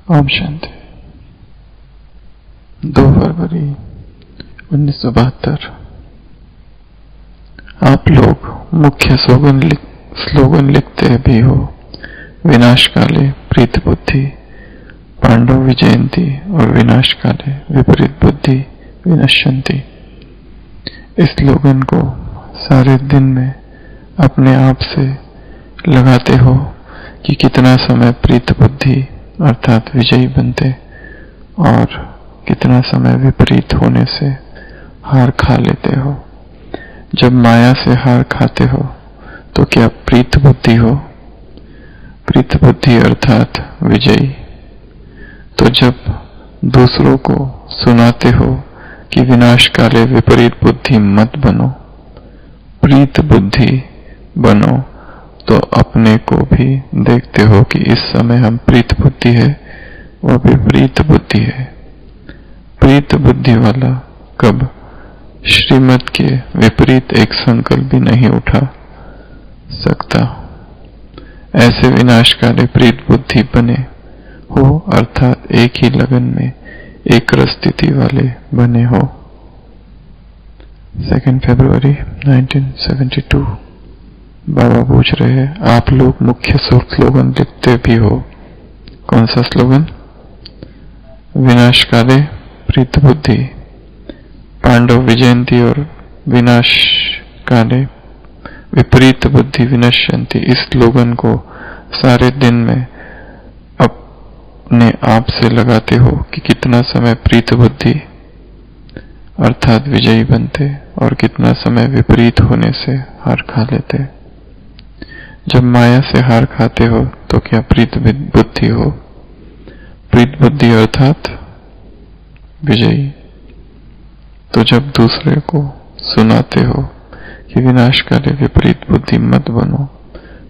ओम शांति। 2 फरवरी 1972। आप लोग मुख्य स्लोगन लिखते भी हो। विनाश काले प्रीत बुद्धि पांडव विजयंती और विनाश काले विपरीत बुद्धि विनश्यंती। इस स्लोगन को सारे दिन में अपने आप से लगाते हो कि कितना समय प्रीत बुद्धि अर्थात विजयी बनते और कितना समय विपरीत होने से हार खा लेते हो। जब माया से हार खाते हो तो क्या प्रीत बुद्धि हो? प्रीत बुद्धि अर्थात विजयी। तो जब दूसरों को सुनाते हो कि विनाश काले विपरीत बुद्धि मत बनो, प्रीत बुद्धि बनो, तो अपने को भी देखते हो कि इस समय हम प्रीत बुद्धि है वह विपरीत बुद्धि है। प्रीत बुद्धि वाला कब श्रीमत के विपरीत एक संकल्प भी नहीं उठा सकता। ऐसे विनाशकारी प्रीत बुद्धि बने हो अर्थात एक ही लगन में एक स्थिति वाले बने हो। 2 फरवरी 1972। बाबा पूछ रहे हैं, आप लोग मुख्य स्लोगन लिखते भी हो। कौन सा स्लोगन? विनाश काले प्रीत बुद्धि पांडव विजयंती और विनाश काले विपरीत बुद्धि विनश्यंती। इस स्लोगन को सारे दिन में अपने आप से लगाते हो कि कितना समय प्रीत बुद्धि अर्थात विजयी बनते और कितना समय विपरीत होने से हार खा लेते। जब माया से हार खाते हो तो क्या प्रीत बुद्धि हो? प्रीत बुद्धि अर्थात विजयी। तो जब दूसरे को सुनाते हो कि विनाश काले विपरीत बुद्धि मत बनो,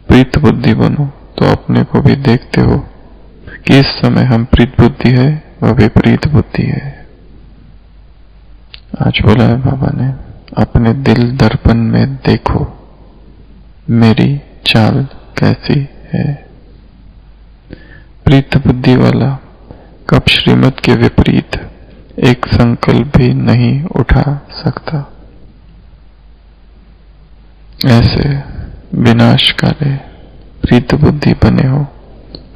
प्रीत बुद्धि बनो, तो अपने को भी देखते हो कि इस समय हम प्रीत बुद्धि है वह विपरीत बुद्धि है। आज बोला है बाबा ने, अपने दिल दर्पण में देखो मेरी चाल कैसी है। प्रीत बुद्धि वाला कब श्रीमत के विपरीत एक संकल्प भी नहीं उठा सकता। ऐसे विनाश काले प्रीत बुद्धि बने हो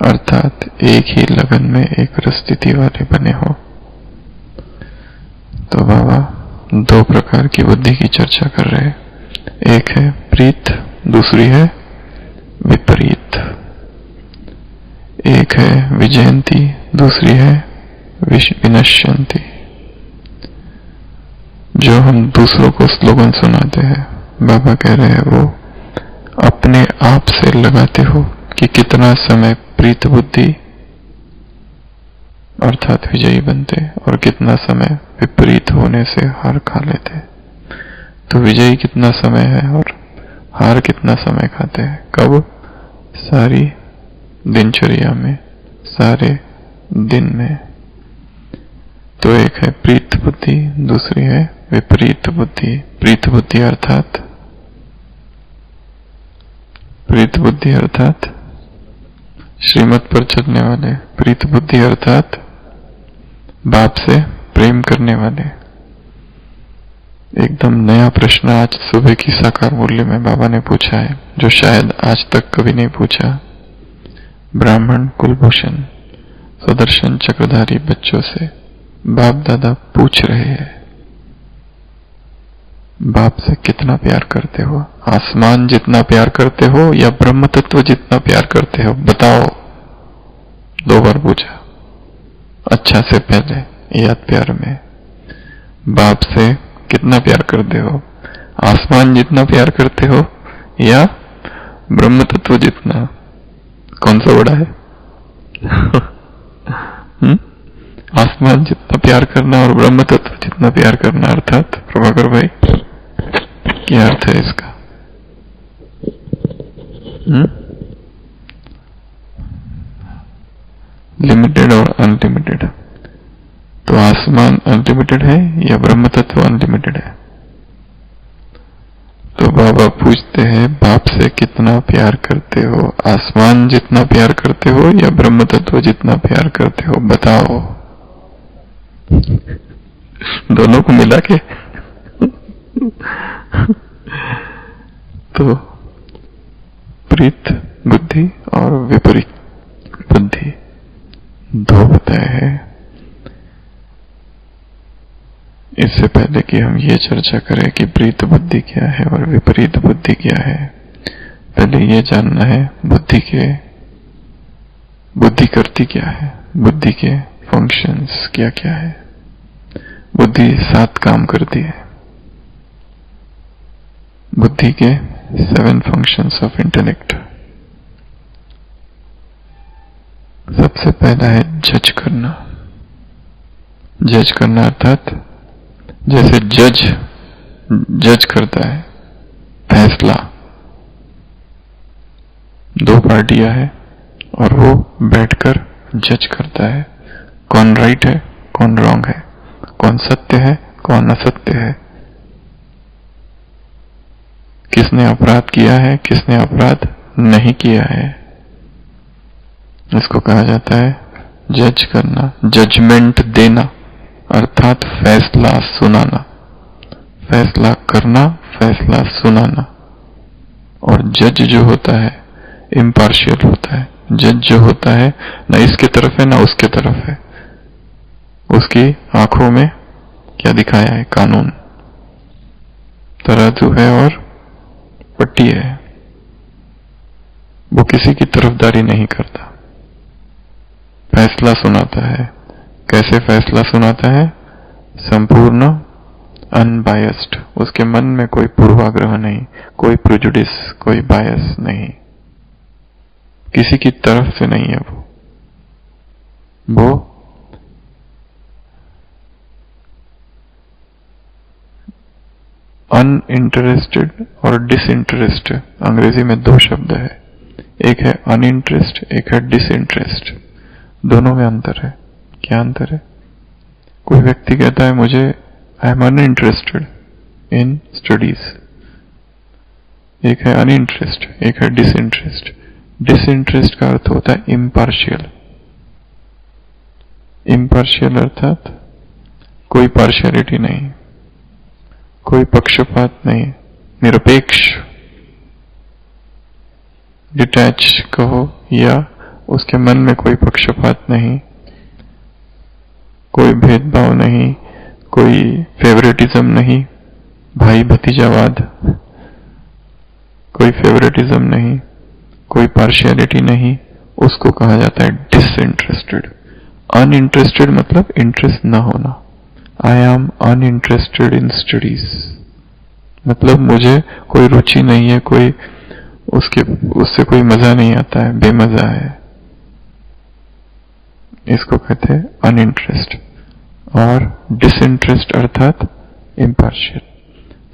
अर्थात एक ही लगन में एक स्थिति वाले बने हो। तो बाबा 2 प्रकार की बुद्धि की चर्चा कर रहे हैं। एक है प्रीत, दूसरी है विपरीत। एक है विजयंती, दूसरी है विनश्यंती। जो हम दूसरों को स्लोगन सुनाते हैं, बाबा कह रहे हैं वो अपने आप से लगाते हो कि कितना समय प्रीत बुद्धि अर्थात विजयी बनते और कितना समय विपरीत होने से हार खा लेते। तो विजयी कितना समय है और हार कितना समय खाते हैं? कब? सारी दिनचर्या में, सारे दिन में। तो एक है प्रीत बुद्धि, दूसरी है विपरीत बुद्धि। प्रीत बुद्धि अर्थात श्रीमत पर चलने वाले। प्रीत बुद्धि अर्थात बाप से प्रेम करने वाले। एकदम नया प्रश्न आज सुबह की साकार मूल्य में बाबा ने पूछा है, जो शायद आज तक कभी नहीं पूछा। ब्राह्मण कुलभूषण सुदर्शन चक्रधारी बच्चों से बाप दादा पूछ रहे हैं, बाप से कितना प्यार करते हो? आसमान जितना प्यार करते हो या ब्रह्म तत्व जितना प्यार करते हो? बताओ। 2 बार पूछा। अच्छा से पहले याद प्यार में बाप से कितना प्यार करते हो? आसमान जितना प्यार करते हो या ब्रह्म तत्व जितना? कौन सा बड़ा है? आसमान जितना प्यार करना और ब्रह्म तत्व जितना प्यार करना अर्थात प्रभाकर भाई क्या अर्थ है इसका? लिमिटेड और अनलिमिटेड। तो आसमान अनलिमिटेड है या ब्रह्म तत्व अनलिमिटेड है? तो बाबा पूछते हैं, बाप से कितना प्यार करते हो? आसमान जितना प्यार करते हो या ब्रह्म तत्व जितना प्यार करते हो? बताओ। दोनों को मिला के? तो प्रीत बुद्धि और विपरीत बुद्धि दो बताए हैं। इससे पहले कि हम ये चर्चा करें कि प्रीत बुद्धि क्या है और विपरीत बुद्धि क्या है, पहले ये जानना है बुद्धि करती क्या है, बुद्धि के फंक्शंस क्या क्या है। बुद्धि 7 काम करती है। बुद्धि के 7 फंक्शंस ऑफ इंटेलेक्ट। सबसे पहला है जज करना। जज करना अर्थात जैसे जज करता है, फैसला। 2 पार्टियां हैं और वो बैठकर जज करता है, कौन राइट है, कौन रॉन्ग है, कौन सत्य है, कौन असत्य है, किसने अपराध किया है, किसने अपराध नहीं किया है। इसको कहा जाता है जज करना, जजमेंट देना अर्थात फैसला सुनाना, फैसला करना, फैसला सुनाना। और जज जो होता है इम्पार्शियल होता है। जज जो होता है ना इसके तरफ है ना उसके तरफ है, उसकी आंखों में क्या दिखाया है, कानून, तराजू है और पट्टी है। वो किसी की तरफदारी नहीं करता, फैसला सुनाता है। कैसे फैसला सुनाता है? संपूर्ण अनबायस्ड, उसके मन में कोई पूर्वाग्रह नहीं, कोई प्रेजुडिस, कोई बायस नहीं, किसी की तरफ से नहीं है। वो अनइंटरेस्टेड और डिसइंटरेस्टेड, अंग्रेजी में 2 शब्द है, एक है अनइंटरेस्ट, एक है डिसइंटरेस्ट। दोनों में अंतर है। क्या अंतर है? कोई व्यक्ति कहता है मुझे I am uninterested in studies, एक है अनइंटरेस्ट, एक है डिसइंटरेस्ट। डिसइंटरेस्ट का अर्थ होता है इम्पार्शियल। इम्पार्शियल अर्थात कोई पार्शियलिटी नहीं, कोई पक्षपात नहीं, निरपेक्ष। डिटैच कहो या उसके मन में कोई पक्षपात नहीं, कोई भेदभाव नहीं, कोई फेवरेटिज्म नहीं, भाई भतीजावाद, कोई फेवरेटिज्म नहीं, कोई पार्शियलिटी नहीं, उसको कहा जाता है डिसइंटरेस्टेड। अनइंटरेस्टेड मतलब इंटरेस्ट ना होना। I am uninterested in studies मतलब मुझे कोई रुचि नहीं है, कोई उससे कोई मजा नहीं आता है, बेमजा है, इसको कहते हैं अनइंटरेस्ट। और डिसइंटरेस्ट अर्थात इम्पार्शियल।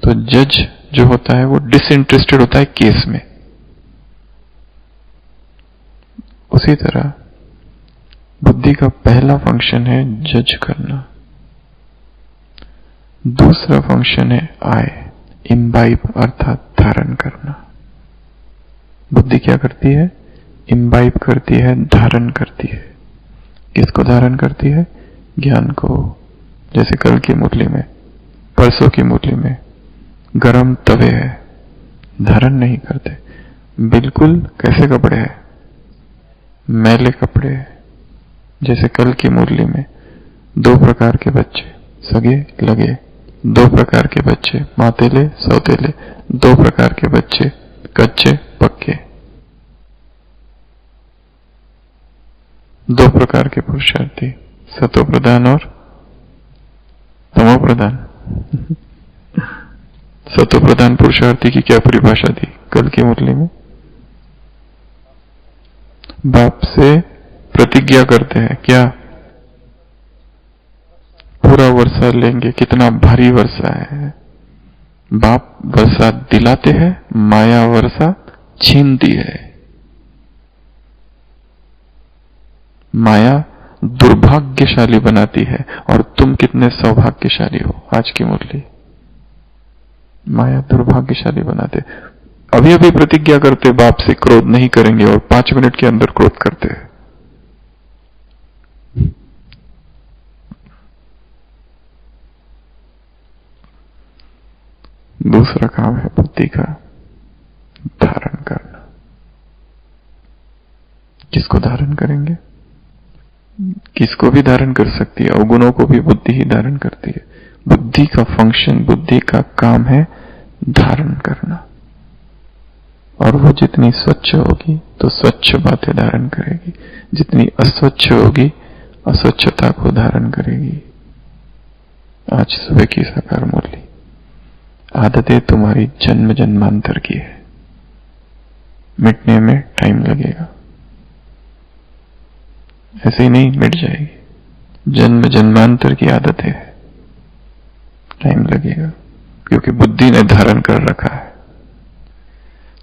तो जज जो होता है वो डिसइंटरेस्टेड होता है केस में। उसी तरह बुद्धि का पहला फंक्शन है जज करना, दूसरा फंक्शन है इम्बाइब अर्थात धारण करना। बुद्धि क्या करती है? इम्बाइब करती है, धारण करती है। किसको धारण करती है? ज्ञान को। जैसे कल की मुरली में, परसों की मुरली में गरम तवे है, धारण नहीं करते, बिल्कुल कैसे कपड़े हैं, मैले कपड़े हैं। जैसे कल की मुरली में 2 प्रकार के बच्चे, सगे लगे, 2 प्रकार के बच्चे, मातेले सौतेले, 2 प्रकार के बच्चे, कच्चे पक्के, 2 प्रकार के पुरुषार्थी, सतो प्रधान और तमो प्रधान। सतो प्रधान पुरुषार्थी की क्या परिभाषा थी कल की मुरली में? बाप से प्रतिज्ञा करते हैं, क्या? पूरा वर्षा लेंगे, कितना भारी वर्षा है। बाप वर्षा दिलाते हैं, माया वर्षा छीनती है। माया दुर्भाग्यशाली बनाती है और तुम कितने सौभाग्यशाली हो। आज की मुरली माया दुर्भाग्यशाली बनाते। अभी अभी प्रतिज्ञा करते बाप से क्रोध नहीं करेंगे और 5 मिनट के अंदर क्रोध करते हैं। दूसरा काम है बुद्धि का धारण करना। किसको धारण करेंगे? किसको भी धारण कर सकती है, अवगुणों को भी बुद्धि ही धारण करती है। बुद्धि का फंक्शन, बुद्धि का काम है धारण करना। और वो जितनी स्वच्छ होगी तो स्वच्छ बातें धारण करेगी, जितनी अस्वच्छ होगी अस्वच्छता को धारण करेगी। आज सुबह की साकार मुरली, आदतें तुम्हारी जन्म जन्मांतर की है, मिटने में टाइम लगेगा, ऐसे ही नहीं मिट जाएगी। जन्म जन्मांतर की आदतें है, टाइम लगेगा, क्योंकि बुद्धि ने धारण कर रखा है।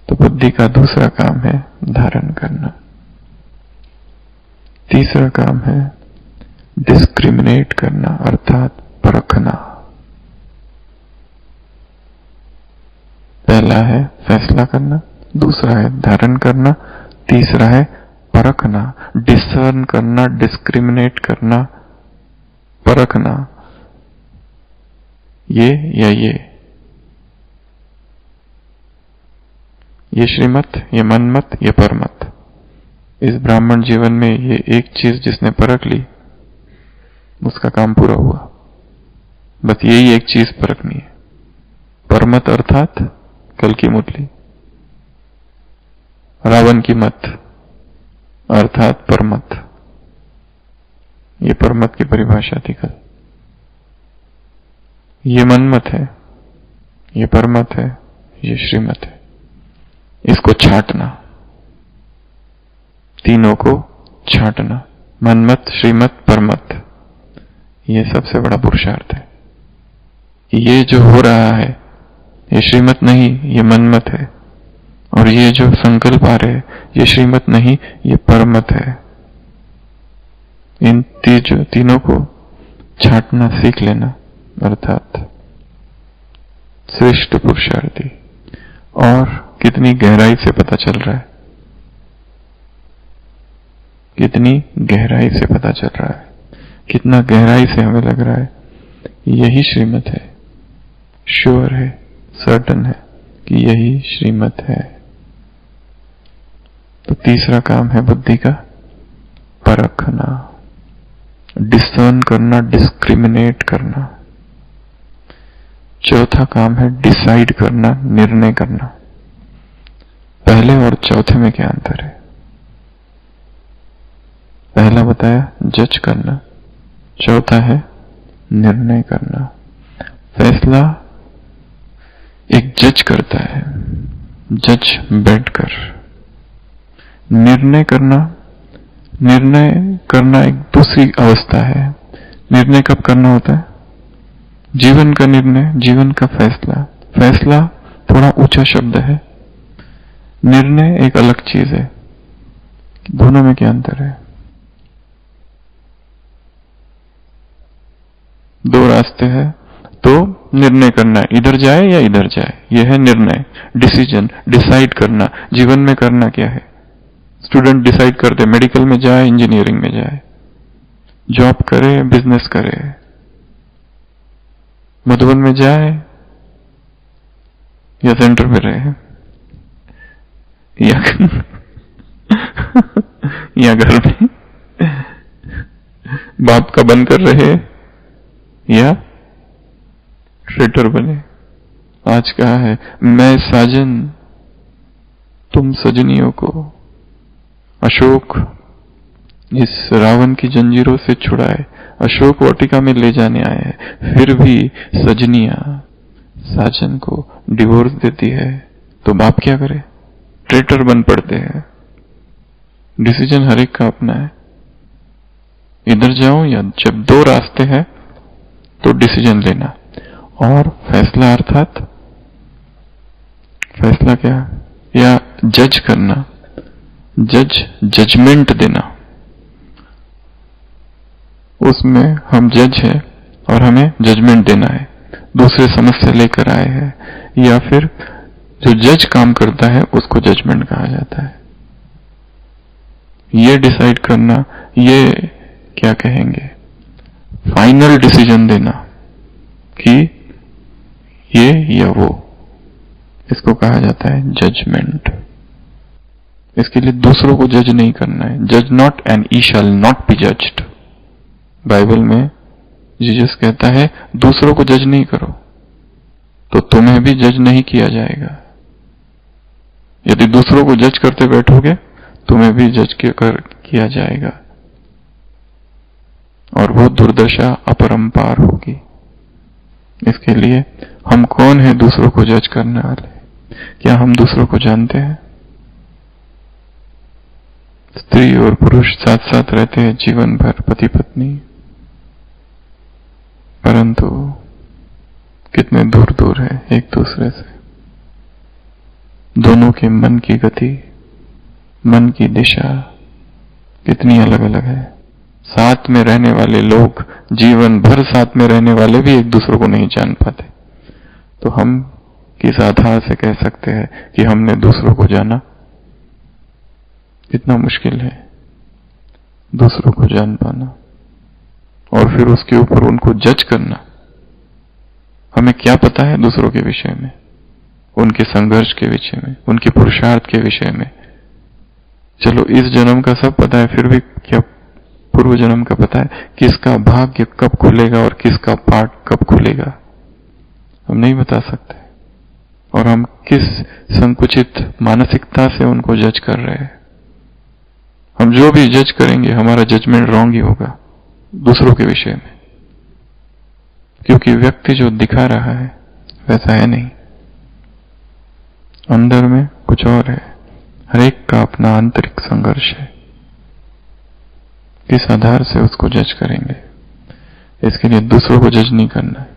तो बुद्धि का दूसरा काम है धारण करना। तीसरा काम है डिस्क्रिमिनेट करना, अर्थात परखना। पहला है फैसला करना, दूसरा है धारण करना, तीसरा है परखना, डिसर्न करना, डिस्क्रिमिनेट करना, परखना, ये या ये श्रीमत, ये मनमत, ये परमत। इस ब्राह्मण जीवन में ये एक चीज जिसने परख ली उसका काम पूरा हुआ। बस यही एक चीज परखनी है, परमत अर्थात कल की मुरली, रावण की मत अर्थात परमत। ये परमत की परिभाषा थी कल। ये मनमत है, ये परमत है, ये श्रीमत है। इसको छांटना, तीनों को छांटना, मनमत, श्रीमत, परमत, ये सबसे बड़ा पुरुषार्थ है। ये जो हो रहा है ये श्रीमत नहीं, ये मनमत है, और ये जो संकल्प आ रहे ये श्रीमत नहीं, ये परमत है। इन तीनों को छांटना सीख लेना अर्थात श्रेष्ठ पुरुषार्थी। और कितनी गहराई से पता चल रहा है, कितनी गहराई से पता चल रहा है, कितना गहराई से हमें लग रहा है यही श्रीमत है, श्योर है, सर्टन है कि यही श्रीमत है। तो तीसरा काम है बुद्धि का परखना, डिसर्न करना, डिस्क्रिमिनेट करना। चौथा काम है डिसाइड करना, निर्णय करना। पहले और चौथे में क्या अंतर है? पहला बताया जज करना, चौथा है निर्णय करना। फैसला एक जज करता है, जज बैठकर। निर्णय करना एक दूसरी अवस्था है। निर्णय कब करना होता है? जीवन का निर्णय, जीवन का फैसला। फैसला थोड़ा ऊंचा शब्द है, निर्णय एक अलग चीज है। दोनों में क्या अंतर है? दो रास्ते हैं तो निर्णय करना है, इधर जाए या इधर जाए, यह है निर्णय, डिसीजन, डिसाइड करना। जीवन में करना क्या है? स्टूडेंट डिसाइड करते मेडिकल में जाए, इंजीनियरिंग में जाए, जॉब करे, बिजनेस करे, मधुबन में जाए या सेंटर में रहे या घर में बाप का बनकर रहे या ट्रेटर बने। आज कहा है मैं साजन तुम सजनियों को। अशोक इस रावण की जंजीरों से छुड़ाए, अशोक वाटिका में ले जाने आए हैं, फिर भी सजनियां साजन को डिवोर्स देती है तो बाप क्या करे? ट्रेटर बन पड़ते हैं। डिसीजन हर एक का अपना है, इधर जाऊं या, जब दो रास्ते हैं तो डिसीजन लेना। और फैसला अर्थात फैसला क्या? या जज करना, जजमेंट देना। उसमें हम जज हैं और हमें जजमेंट देना है। दूसरे समस्या लेकर आए हैं, या फिर जो जज काम करता है उसको जजमेंट कहा जाता है। ये डिसाइड करना, ये क्या कहेंगे, फाइनल डिसीजन देना कि ये या वो, इसको कहा जाता है जजमेंट। इसके लिए दूसरों को जज नहीं करना है। जज not and E shall not be judged. Bible में जीसस कहता है दूसरों को जज नहीं करो, तो तुम्हें भी जज नहीं किया जाएगा। यदि दूसरों को जज करते बैठोगे, तुम्हें भी जज किया जाएगा, और वो दुर्दशा अपरंपार होगी। इसके लिए हम कौन है दूसरों को जज करने वाले? क्या हम दूसरों को जानते हैं? स्त्री और पुरुष साथ साथ रहते हैं जीवन भर, पति पत्नी, परंतु कितने दूर दूर है एक दूसरे से। दोनों के मन की गति, मन की दिशा कितनी अलग अलग है। साथ में रहने वाले लोग, जीवन भर साथ में रहने वाले भी एक दूसरे को नहीं जान पाते। तो हम किस आधार से कह सकते हैं कि हमने दूसरों को जाना? कितना मुश्किल है दूसरों को जान पाना, और फिर उसके ऊपर उनको जज करना। हमें क्या पता है दूसरों के विषय में, उनके संघर्ष के विषय में, उनके पुरुषार्थ के विषय में? चलो इस जन्म का सब पता है, फिर भी क्या पूर्व जन्म का पता है? किसका भाग्य कब खुलेगा और किसका पाठ कब खुलेगा, हम नहीं बता सकते। और हम किस संकुचित मानसिकता से उनको जज कर रहे हैं। हम जो भी जज करेंगे, हमारा जजमेंट रॉन्ग ही होगा दूसरों के विषय में, क्योंकि व्यक्ति जो दिखा रहा है वैसा है नहीं, अंदर में कुछ और है। हर एक का अपना आंतरिक संघर्ष है। किस आधार से उसको जज करेंगे? इसके लिए दूसरों को जज नहीं करना है।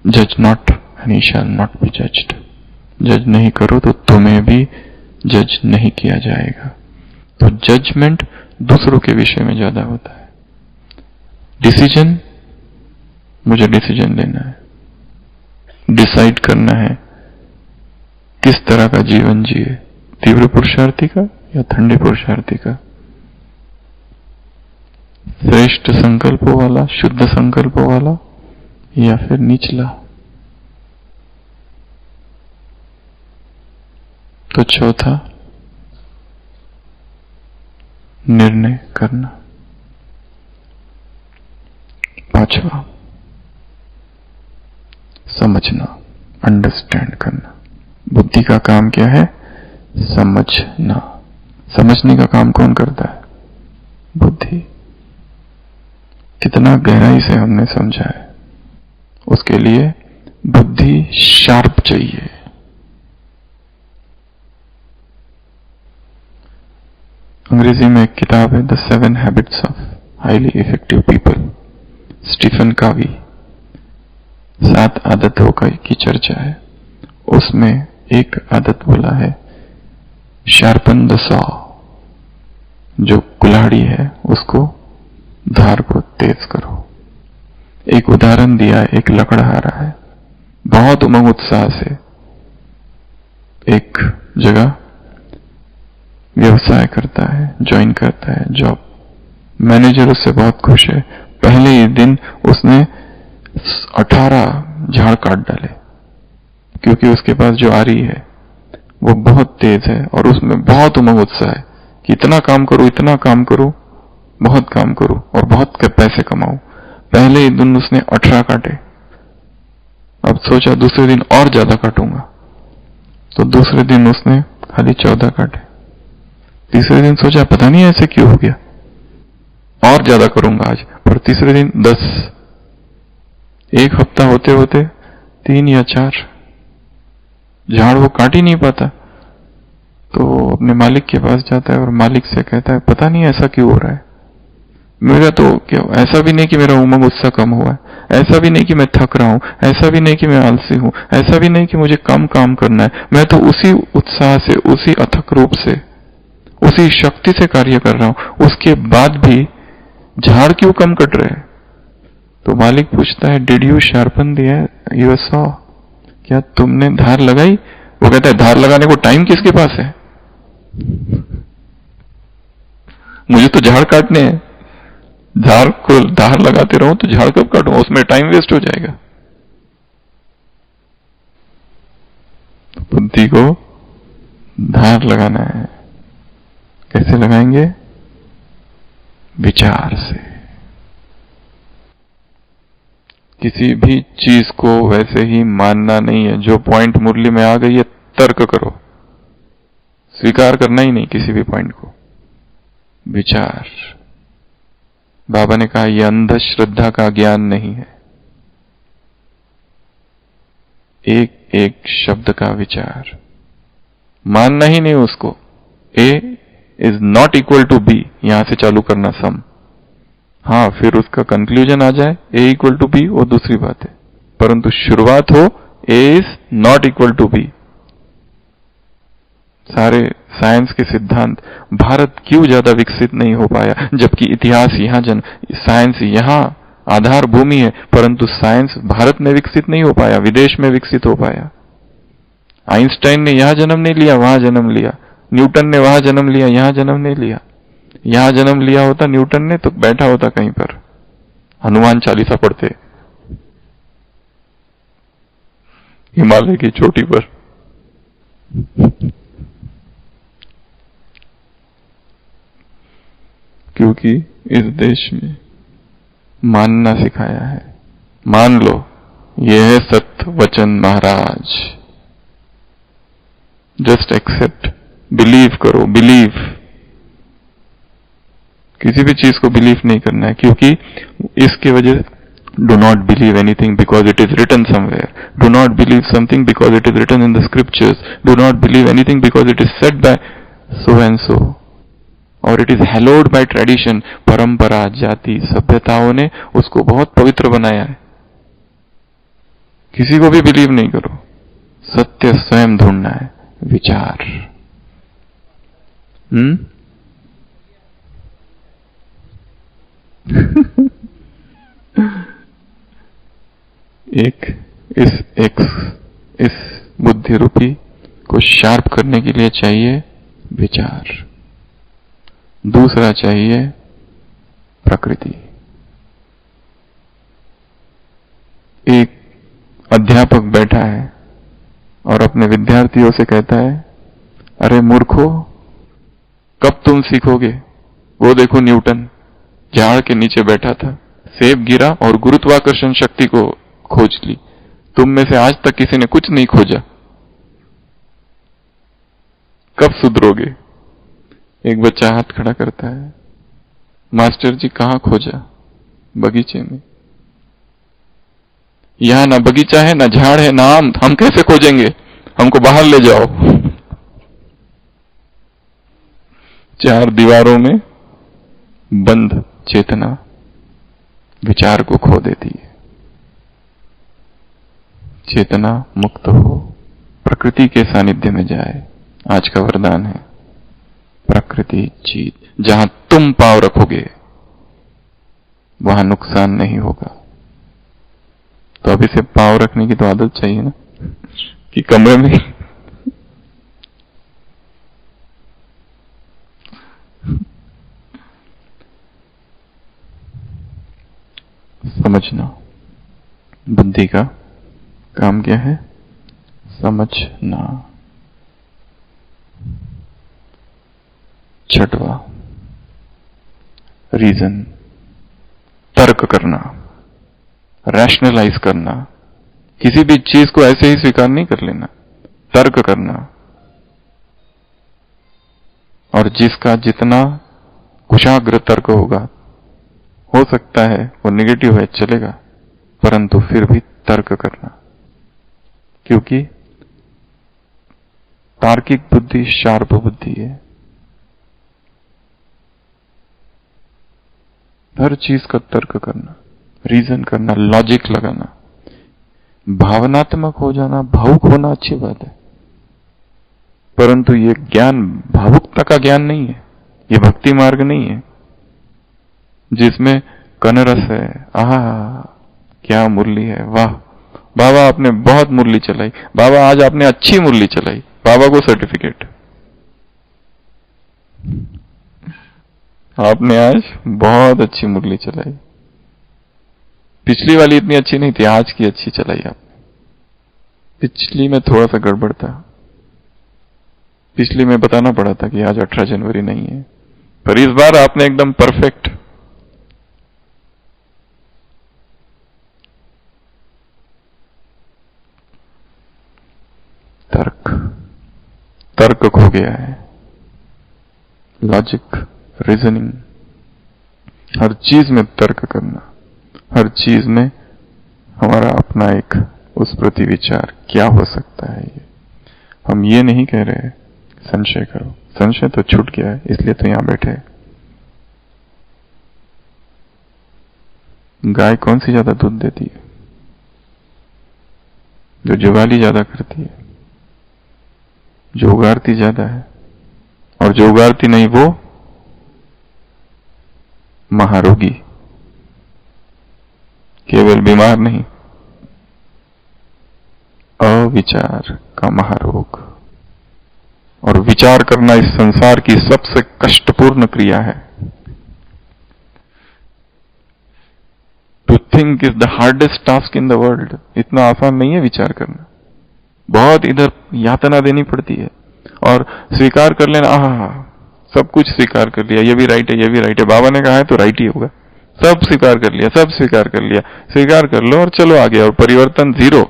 जज not and he shall not be judged. जज नहीं करो तो तुम्हें भी जज नहीं किया जाएगा। तो जजमेंट दूसरों के विषय में ज्यादा होता है। डिसीजन, मुझे डिसीजन लेना है, डिसाइड करना है किस तरह का जीवन जिए, तीव्र पुरुषार्थी का या ठंडे पुरुषार्थी का, श्रेष्ठ संकल्पों वाला, शुद्ध संकल्पों वाला, या फिर निचला। तो चौथा, निर्णय करना। पांचवा, समझना, अंडरस्टैंड करना। बुद्धि का काम क्या है? समझना। समझने का काम कौन करता है? बुद्धि। कितना गहराई से हमने समझा है, उसके लिए बुद्धि शार्प चाहिए। अंग्रेजी में एक किताब है, the 7 habits of highly effective people, Stephen Covey. 7 आदतों की चर्चा है। उसमें एक आदत बोला है, शार्पन द सॉ। जो कुल्हाड़ी है उसको, धार को तेज करो। एक उदाहरण दिया, एक लकड़हारा है, बहुत उमंग उत्साह से एक जगह व्यवसाय करता है, ज्वाइन करता है जॉब। मैनेजर उससे बहुत खुश है। पहले ही दिन उसने 18 झाड़ काट डाले, क्योंकि उसके पास जो आ रही है वो बहुत तेज है और उसमें बहुत उमंग उत्साह है कि इतना काम करो, इतना काम करो, बहुत काम करो और बहुत पैसे कमाओ। पहले ही दिन उसने 18 काटे। अब सोचा दूसरे दिन और ज्यादा काटूंगा, तो दूसरे दिन उसने खाली 14 काटे। तीसरे दिन सोचा पता नहीं ऐसे क्यों हो गया, और ज्यादा करूंगा आज, पर तीसरे दिन 10। एक हफ्ता होते होते 3 या 4 झाड़ वो काट ही नहीं पाता। तो अपने मालिक के पास जाता है और मालिक से कहता है पता नहीं ऐसा क्यों हो रहा है, मेरा तो क्या, ऐसा भी नहीं कि मेरा उमंग उत्साह कम हुआ है, ऐसा भी नहीं कि मैं थक रहा हूं, ऐसा भी नहीं कि मैं आलसी हूं, ऐसा भी नहीं कि मुझे कम काम करना है, मैं तो उसी उत्साह से, उसी अथक रूप से, उसी शक्ति से कार्य कर रहा हूं, उसके बाद भी झाड़ क्यों कम कट रहे हैं? तो मालिक पूछता है, did you sharpen your saw? क्या तुमने धार लगाई? वो कहता है, धार लगाने को टाइम किसके पास है? मुझे तो झाड़ काटने हैं। धार लगाते रहो तो झाड़ कब काटूंगा? उसमें टाइम वेस्ट हो जाएगा। बुद्धि को धार लगाना है। कैसे लगाएंगे? विचार से। किसी भी चीज को वैसे ही मानना नहीं है। जो पॉइंट मुरली में आ गई है, तर्क करो, स्वीकार करना ही नहीं किसी भी पॉइंट को। विचार। बाबा ने कहा, यह अंधश्रद्धा का ज्ञान नहीं है, एक एक शब्द का विचार। मानना ही नहीं उसको। A is not equal to B, यहां से चालू करना सम। हाँ, फिर उसका कंक्लूजन आ जाए ए इक्वल टू बी, वो दूसरी बात है, परंतु शुरुआत हो A is not equal to B. सारे साइंस के सिद्धांत, भारत क्यों ज्यादा विकसित नहीं हो पाया? जबकि इतिहास यहां साइंस यहां आधार भूमि है, परंतु साइंस भारत में विकसित नहीं हो पाया, विदेश में विकसित हो पाया। आइंस्टाइन ने यहां जन्म नहीं लिया, वहां जन्म लिया। न्यूटन ने वहां जन्म लिया, यहां जन्म नहीं लिया। यहां जन्म लिया होता न्यूटन ने तो बैठा होता कहीं पर, हनुमान चालीसा पढ़ते हिमालय की चोटी पर। क्योंकि इस देश में मानना सिखाया है। मान लो, यह है सत्य वचन महाराज। जस्ट एक्सेप्ट, बिलीव करो। बिलीव, किसी भी चीज को बिलीव नहीं करना है, क्योंकि इसके वजह do not believe anything because it is written somewhere. Do not believe something because it is written in the scriptures. Do not believe anything because it is said by so and so, और it is hallowed by tradition. परंपरा, जाति, सभ्यताओं ने उसको बहुत पवित्र बनाया है। किसी को भी बिलीव नहीं करो, सत्य स्वयं ढूंढना है। विचार। इस बुद्धि रूपी को शार्प करने के लिए चाहिए विचार। दूसरा चाहिए प्रकृति। एक अध्यापक बैठा है और अपने विद्यार्थियों से कहता है, अरे मूर्खो, कब तुम सीखोगे? वो देखो न्यूटन झाड़ के नीचे बैठा था, सेब गिरा और गुरुत्वाकर्षण शक्ति को खोज ली। तुम में से आज तक किसी ने कुछ नहीं खोजा, कब सुधरोगे? एक बच्चा हाथ खड़ा करता है, मास्टर जी कहां खोजा? बगीचे में। यहां ना बगीचा है, ना झाड़ है, ना आम, हम कैसे खोजेंगे? हमको बाहर ले जाओ। चार दीवारों में बंद चेतना विचार को खो देती है। चेतना मुक्त हो, प्रकृति के सानिध्य में जाए। आज का वरदान है, प्रकृति जीत। जहां तुम पाव रखोगे वहां नुकसान नहीं होगा। तो अभी से पाव रखने की तो आदत चाहिए ना, कि कमरे में समझना। बुद्धि का काम क्या है? समझना। छठवा, रीजन, तर्क करना, रैशनलाइज करना। किसी भी चीज को ऐसे ही स्वीकार नहीं कर लेना, तर्क करना। और जिसका जितना कुशाग्र तर्क होगा, हो सकता है वो नेगेटिव है, चलेगा, परंतु फिर भी तर्क करना। क्योंकि तार्किक बुद्धि शार्प बुद्धि है। हर चीज का तर्क करना, रीजन करना, लॉजिक लगाना। भावनात्मक हो जाना, भावुक होना अच्छी बात है, परंतु ये ज्ञान भावुकता का ज्ञान नहीं है। ये भक्ति मार्ग नहीं है जिसमें कनरस है, आहा क्या मुरली है, वाह बाबा आपने बहुत मुरली चलाई, बाबा आज आपने अच्छी मुरली चलाई, बाबा को सर्टिफिकेट, आपने आज बहुत अच्छी मुरली चलाई, पिछली वाली इतनी अच्छी नहीं थी, आज की अच्छी चलाई आप। पिछली में थोड़ा सा गड़बड़ था, पिछली में बताना पड़ा था कि आज 18 जनवरी नहीं है, पर इस बार आपने एकदम परफेक्ट। तर्क खो गया है, लॉजिक, रीजनिंग, हर चीज में तर्क करना, हर चीज में हमारा अपना एक उस प्रति विचार क्या हो सकता है। ये हम ये नहीं कह रहे संशय करो, संशय तो छूट गया है, इसलिए तो यहां बैठे। गाय कौन सी ज्यादा दूध देती है? जो जुगाली ज्यादा करती है, जो उगारती ज्यादा है, और जो उगारती नहीं वो महारोगी, केवल बीमार नहीं, अविचार का महारोग। और विचार करना इस संसार की सबसे कष्टपूर्ण क्रिया है। To think is the hardest task in the world. इतना आसान नहीं है विचार करना, बहुत इधर यातना देनी पड़ती है। और स्वीकार कर लेना, सब कुछ स्वीकार कर लिया, ये भी राइट है, ये भी राइट है, बाबा ने कहा है तो राइट ही होगा, सब स्वीकार कर लिया, सब स्वीकार कर लिया, स्वीकार कर लो और चलो आगे, और परिवर्तन जीरो।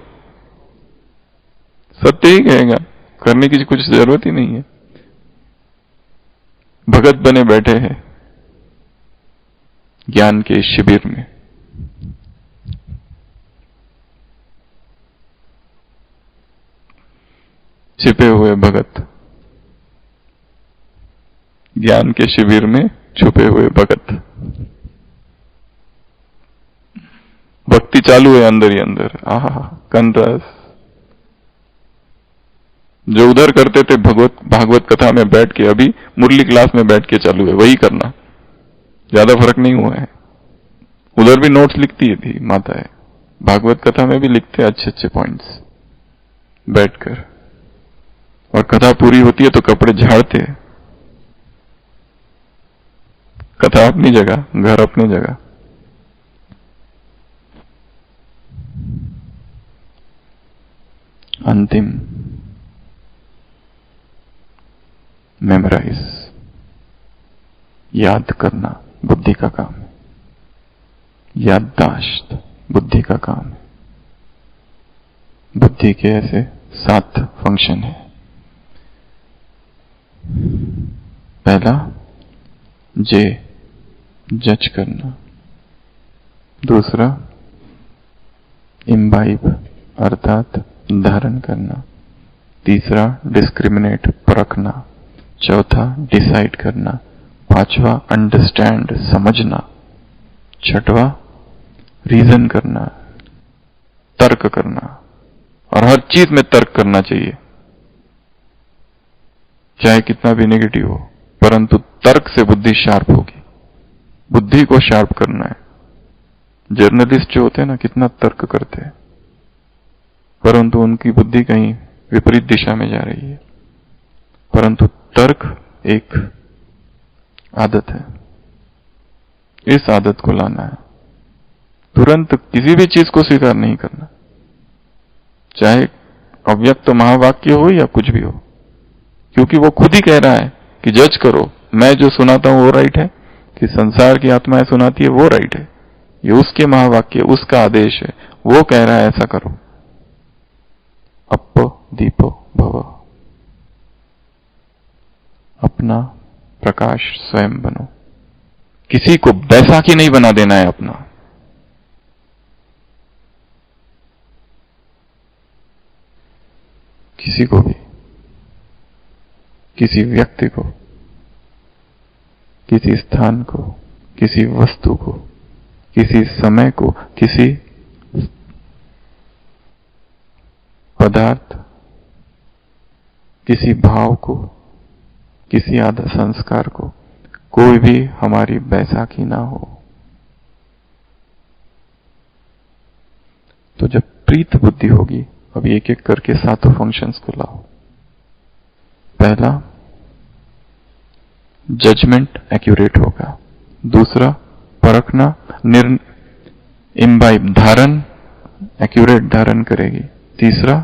सत्य ही कहेगा, करने की कुछ जरूरत ही नहीं है। भगत बने बैठे हैं ज्ञान के शिविर में, छिपे हुए भगत, ज्ञान के शिविर में छुपे हुए भगत। भक्ति चालू है अंदर ही अंदर, कंदस जो उधर करते थे भागवत कथा में बैठ के, अभी मुरली क्लास में बैठ के चालू है, वही करना, ज्यादा फर्क नहीं हुआ है। उधर भी नोट्स लिखती थी माताएं, भागवत कथा में भी लिखते अच्छे अच्छे पॉइंट्स बैठकर, और कथा पूरी होती है तो कपड़े झाड़ते। कथा अपनी जगह, घर अपनी जगह। अंतिम, मेमोराइज, याद करना बुद्धि का काम है, याददाश्त बुद्धि का काम है। बुद्धि के ऐसे 7 फंक्शन है। पहला, जज करना। दूसरा, इम्बाइब अर्थात धारण करना। तीसरा, डिस्क्रिमिनेट परखना। चौथा, डिसाइड करना। पांचवा, अंडरस्टैंड समझना। छठवा, रीजन करना, तर्क करना। और हर चीज में तर्क करना चाहिए, चाहे कितना भी नेगेटिव हो, परंतु तर्क से बुद्धि शार्प होगी। बुद्धि को शार्प करना है। जर्नलिस्ट जो होते हैं ना, कितना तर्क करते हैं, परंतु उनकी बुद्धि कहीं विपरीत दिशा में जा रही है। परंतु तर्क एक आदत है, इस आदत को लाना है। तुरंत किसी भी चीज को स्वीकार नहीं करना, चाहे अव्यक्त महावाक्य हो या कुछ भी हो, क्योंकि वो खुद ही कह रहा है कि जज करो, मैं जो सुनाता हूं वो राइट है, कि संसार की आत्माएं सुनाती है वो राइट है, ये उसके महावाक्य, उसका आदेश है, वो कह रहा है ऐसा करो। अप्पो दीपो भव, अपना प्रकाश स्वयं बनो। किसी को बैसाखी नहीं बना देना है अपना। किसी को भी, किसी व्यक्ति को, किसी स्थान को, किसी वस्तु को, किसी समय को, किसी पदार्थ, किसी भाव को, किसी आदर संस्कार को, कोई भी हमारी बैसाखी ना हो। प्रीत बुद्धि होगी। अब एक एक करके सातों फंक्शंस को लाओ। पहला, जजमेंट एक्यूरेट होगा। दूसरा, परखना, इम्बाइब, धारण, एक्यूरेट धारण करेगी। तीसरा,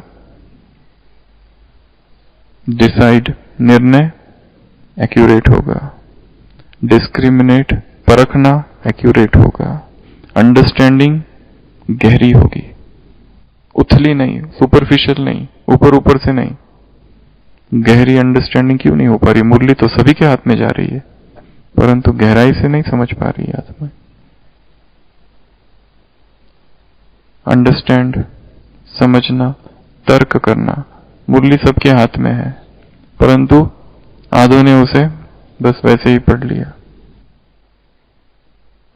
डिसाइड, निर्णय एक्यूरेट होगा। डिस्क्रिमिनेट, परखना एक्यूरेट होगा। अंडरस्टैंडिंग गहरी होगी, उथली नहीं, सुपरफिशियल नहीं, ऊपर ऊपर से नहीं। गहरी अंडरस्टैंडिंग क्यों नहीं हो पा रही? मुरली तो सभी के हाथ में जा रही है, परंतु गहराई से नहीं समझ पा रही है आत्मा। अंडरस्टैंड, समझना, तर्क करना, मुरली सबके हाथ में है, परंतु आधों ने उसे बस वैसे ही पढ़ लिया।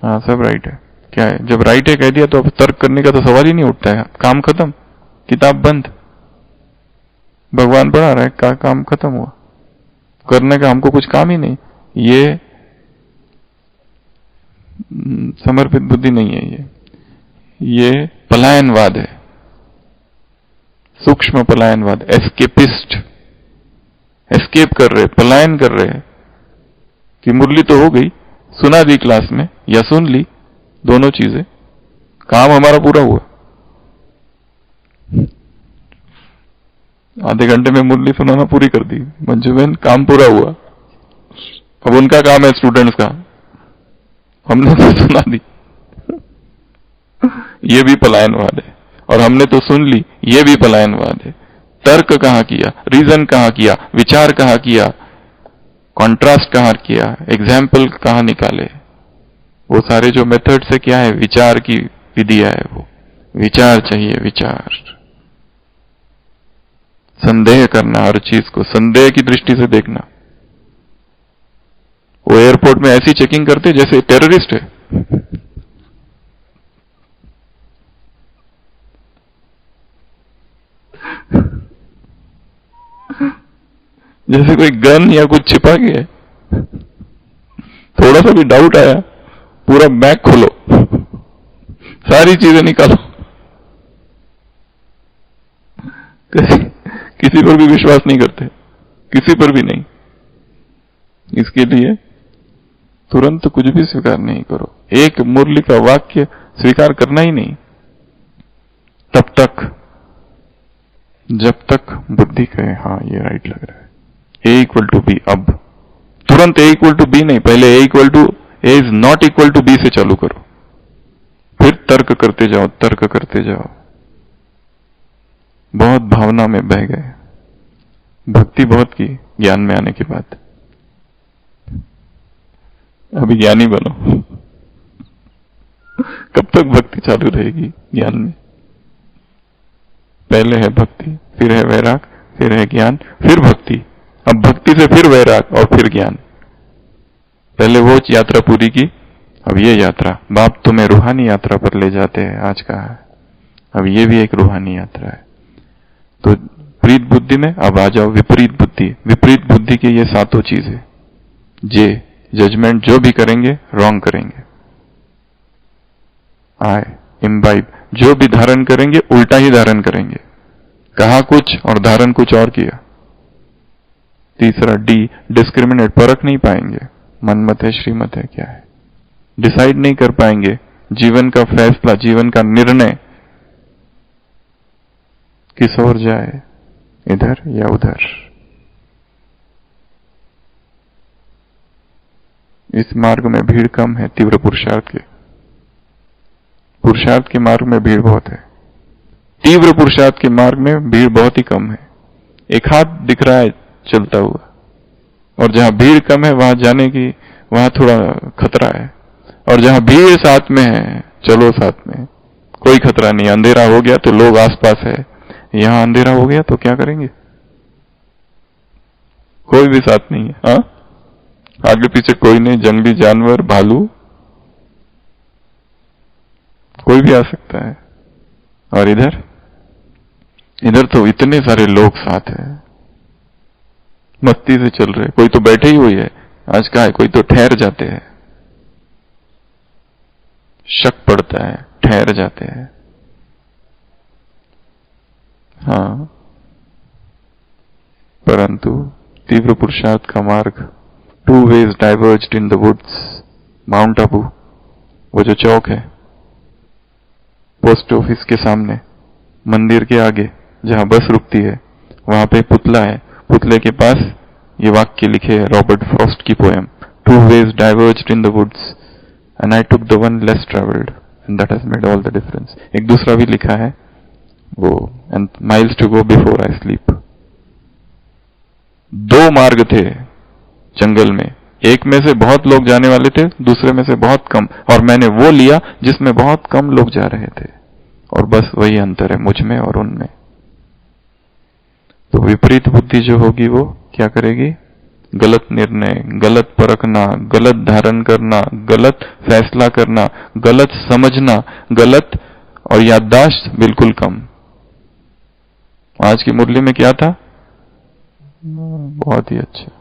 हाँ, सब राइट है। क्या है, जब राइट है कह दिया तो अब तर्क करने का तो सवाल ही नहीं उठता है। काम खत्म, किताब बंद, भगवान पढ़ा रहा है, काम खत्म हुआ। करने का हमको कुछ काम ही नहीं। ये समर्पित बुद्धि नहीं है, ये पलायनवाद है, सूक्ष्म पलायनवाद। एस्केपिस्ट, एस्केप कर रहे, पलायन कर रहे हैं कि मुरली तो हो गई, सुना दी क्लास में या सुन ली, दोनों चीजें, काम हमारा पूरा हुआ। आधे घंटे में मुरली सुनाना पूरी कर दी मंजू बहन, काम पूरा हुआ। अब उनका काम है स्टूडेंट्स का, हमने तो सुना दी। ये भी पलायनवाद है। और हमने तो सुन ली, ये भी पलायनवाद है। तर्क कहां किया, रीजन कहां किया, विचार कहां किया, कॉन्ट्रास्ट कहां किया, एग्जाम्पल कहां निकाले? वो सारे जो मेथड से क्या है, विचार की विधिया है। वो विचार चाहिए, विचार, संदेह करना, हर चीज को संदेह की दृष्टि से देखना। वो एयरपोर्ट में ऐसी चेकिंग करते जैसे टेररिस्ट है। जैसे कोई गन या कुछ छिपा गया, थोड़ा सा भी डाउट आया, पूरा बैग खोलो, सारी चीजें निकालो। किसी पर भी विश्वास नहीं करते, किसी पर भी नहीं। इसके लिए तुरंत कुछ भी स्वीकार नहीं करो। एक मुरली का वाक्य स्वीकार करना ही नहीं तब तक, जब तक बुद्धि कहे हाँ ये राइट लग रहा है। ए इक्वल टू बी, अब तुरंत ए इक्वल टू बी नहीं, पहले A equal to A is not equal to B से चालू करो, फिर तर्क करते जाओ, तर्क करते जाओ। बहुत भावना में बह गए, भक्ति बहुत की ज्ञान में आने के बाद। अभी ज्ञानी बनो। कब तक भक्ति चालू रहेगी ज्ञान में? पहले है भक्ति, फिर है वैराग, फिर है ज्ञान, फिर भक्ति। अब भक्ति से फिर वैराग और फिर ज्ञान। पहले वो यात्रा पूरी की, अब ये यात्रा। बाप तुम्हें रूहानी यात्रा पर ले जाते हैं, आज कहा है। अब ये भी एक रूहानी यात्रा है। तो प्रीत बुद्धि में अब आ जाओ विपरीत बुद्धि। विपरीत बुद्धि की ये सातों चीजें, जजमेंट जो भी करेंगे रॉन्ग करेंगे। आए, इम्बाइब, जो भी धारण करेंगे उल्टा ही धारण करेंगे। कहा कुछ और धारण कुछ और किया। तीसरा, डी, डिस्क्रिमिनेट, परख नहीं पाएंगे, मनमत है श्रीमत है क्या है, डिसाइड नहीं कर पाएंगे। जीवन का फैसला, जीवन का निर्णय किस ओर जाए, इधर या उधर। इस मार्ग में भीड़ कम है, तीव्र पुरुषार्थ के। पुरुषार्थ के मार्ग में भीड़ बहुत है, तीव्र पुरुषार्थ के मार्ग में भीड़ बहुत ही कम है। एक हाथ दिख रहा है चलता हुआ, और जहां भीड़ कम है वहां जाने की, वहां थोड़ा खतरा है। और जहां भीड़ साथ में है, चलो साथ में, कोई खतरा नहीं। अंधेरा हो गया तो लोग आसपास है, यहां अंधेरा हो गया तो क्या करेंगे? कोई भी साथ नहीं है। हाँ, आगे पीछे कोई नहीं, जंगली जानवर, भालू, कोई भी आ सकता है। और इधर तो इतने सारे लोग साथ है, मस्ती से चल रहे। कोई तो बैठे ही हुई है, आज का है, कोई तो ठहर जाते हैं, शक पड़ता है, ठहर जाते हैं। हाँ, परंतु तीव्र पुरुषार्थ का मार्ग, 2 ways diverged in the woods, mount Abu, वो जो चौक है पोस्ट ऑफिस के सामने, मंदिर के आगे जहां बस रुकती है, वहां पे पुतला है, पुतले के पास ये वाक्य लिखे है रॉबर्ट फ्रॉस्ट की poem, 2 ways diverged in the woods and I took the one less traveled and that has made all the difference. एक दूसरा भी लिखा है वो, and miles to go before I sleep. 2 मार्ग थे जंगल में, एक में से बहुत लोग जाने वाले थे, दूसरे में से बहुत कम, और मैंने वो लिया जिसमें बहुत कम लोग जा रहे थे, और बस वही अंतर है मुझ में और उनमें। तो विपरीत बुद्धि जो होगी वो क्या करेगी? गलत निर्णय, गलत परखना, गलत धारण करना, गलत फैसला करना, गलत समझना, गलत, और याददाश्त बिल्कुल कम। आज की मुरली में क्या था? बहुत ही अच्छा,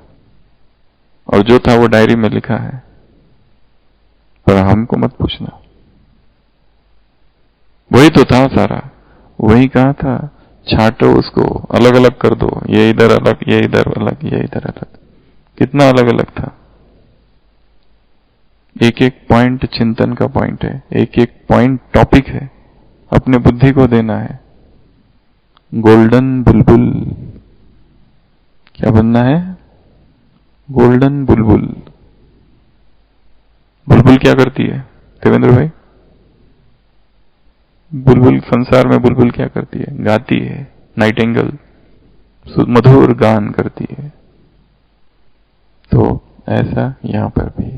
और जो था वो डायरी में लिखा है, पर हमको मत पूछना। वही तो था सारा, वही कहा था, छांटो उसको, अलग अलग कर दो, ये इधर अलग, ये इधर अलग, ये इधर अलग। कितना अलग अलग था। एक एक पॉइंट चिंतन का पॉइंट है, एक एक पॉइंट टॉपिक है, अपने बुद्धि को देना है। गोल्डन बुलबुल, क्या बनना है? गोल्डन बुलबुल। बुलबुल क्या करती है देवेंद्र भाई? बुलबुल, संसार में बुलबुल क्या करती है? गाती है, नाइटिंगेल मधुर गान करती है। तो ऐसा यहां पर भी,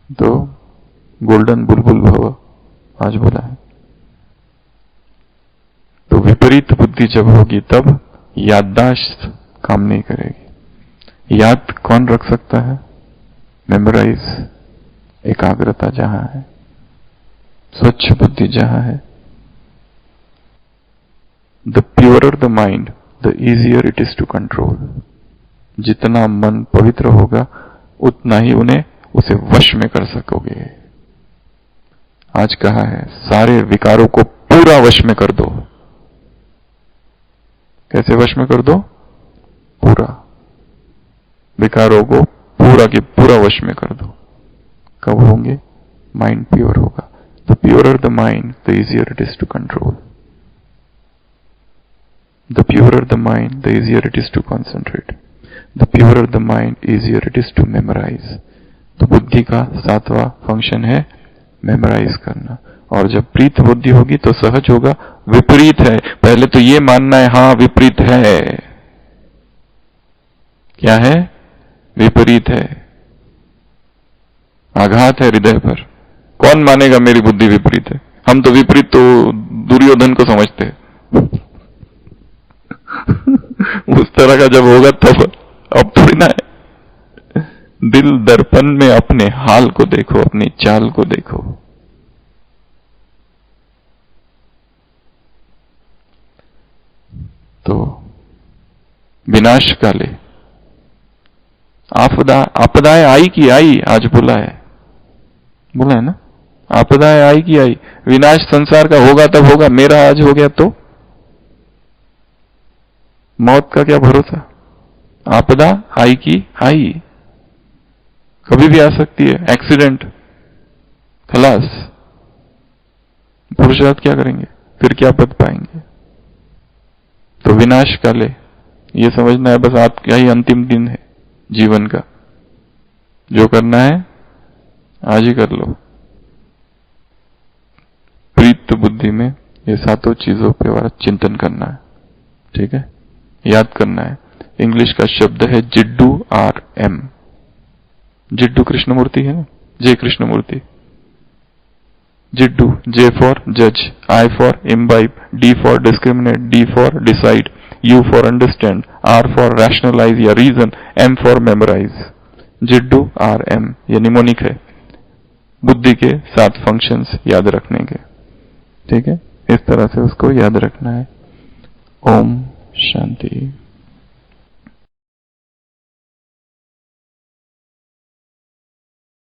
तो गोल्डन बुलबुल भव आज बोला है। तो विपरीत बुद्धि जब होगी तब याददाश्त काम नहीं करेगी। याद कौन रख सकता है? मेमोराइज, एकाग्रता जहां है, स्वच्छ बुद्धि जहां है। The purer the mind the easier it is to control. जितना मन पवित्र होगा उतना ही उसे वश में कर सकोगे। आज कहा है सारे विकारों को पूरा वश में कर दो। कैसे वश में कर दो? पूरा, विकारों को पूरा की पूरा वश में कर दो। कब होंगे? माइंड प्योर होगा। The purer the mind, the easier it is to control. The purer the mind, the easier it is to concentrate. The purer the mind, easier it is to memorize. तो बुद्धि का 7वां function है memorise करना। और जब प्रीत बुद्धि होगी तो सहज होगा विपरीत है। पहले तो ये मानना है हाँ विपरीत है। क्या है? विपरीत है, आघात है हृदय पर। कौन मानेगा मेरी बुद्धि विपरीत है? हम तो विपरीत तो दुर्योधन को समझते हैं। उस तरह का जब होगा तब, अब थोड़ी ना है। दिल दर्पण में अपने हाल को देखो, अपनी चाल को देखो। तो विनाश काले आपदाएं आई की आई, आज बोला है ना, आपदाएं आई की आई। विनाश संसार का होगा तब होगा, मेरा आज हो गया तो मौत का क्या भरोसा? आपदा आई की आई, कभी भी आ सकती है। एक्सीडेंट, खलास। पुरुषार्थ क्या करेंगे? फिर क्या पद पाएंगे? तो विनाश काले ये समझना है बस, आपका ही अंतिम दिन है जीवन का। जो करना है आज ही कर लो। प्रीत बुद्धि में ये 7 चीजों पे वाला चिंतन करना है, ठीक है, याद करना है। इंग्लिश का शब्द है जिड्डू, RM। जिड्डू कृष्णमूर्ति है ना, J Krishnamurti. Jiddu, J for जज, I for imbibe, D for discriminate, D for decide, U for understand, R for rationalise या reason, M for memorise. Jiddu, RM ये निमोनिक है बुद्धि के 7 फंक्शंस याद रखने के, ठीक है। इस तरह से उसको याद रखना है। ओम शांति।